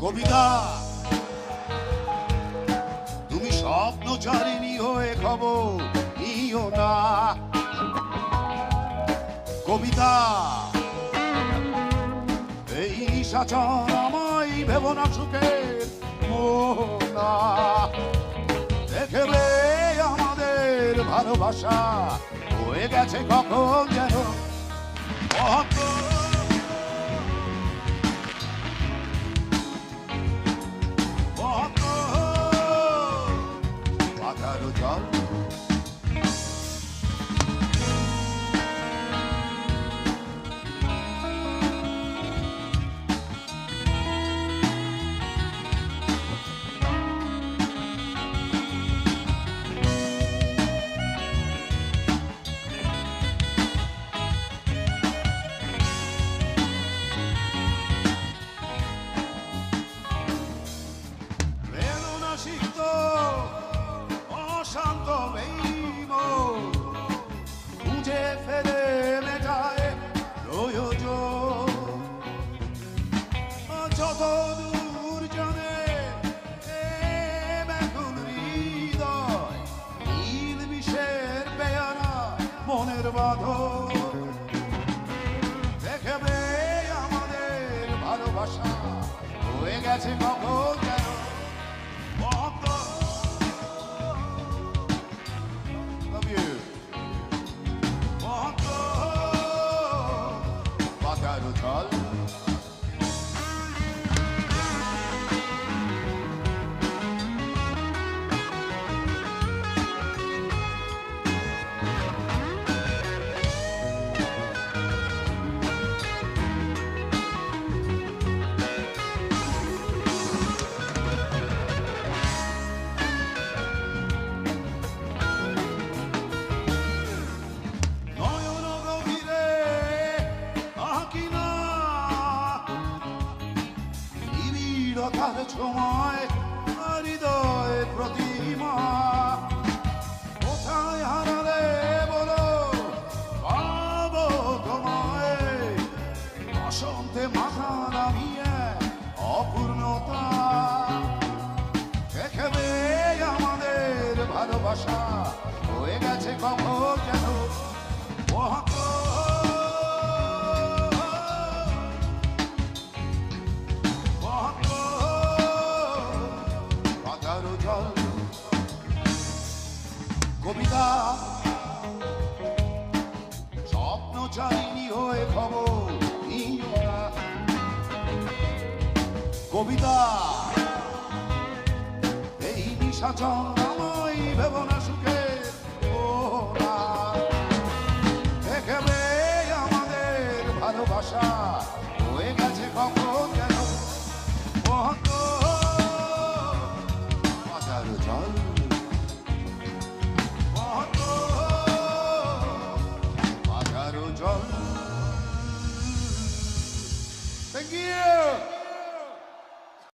কবিতা, তুমি স্বপ্নচারিণী হয়ে খবর নিও না। কবিতা, এই নিশাচর আমায় ভেব না সুখের মোহনা। দেখবে আমাদের ভালোবাসা হয়ে গেছে কখন যেন পাতারো জল। অশান্ত খুঁজে ফেলে মেটায় প্রয়োজন। যত দূর জানে ব্যাকুল হৃদয়, নীল বিষের বেয়ারা মনের বাঁধন। দেখবে আমাদের ভালোবাসা হয়ে গেছে কখন যেন পাতারো জল। তার সময় হৃদয় প্রতিমা কোথায় হারালে বলো, পাবো তোমায়। বসন্তে মাথা নামিয়ে অপূর্ণতা, দেখবে আমাদের ভালোবাসা হয়ে গেছে কখন যেন জল। কবিতা, স্বপ্নচারিণী হয়ে খবর নিও না। কবিতা, এই নিশাচর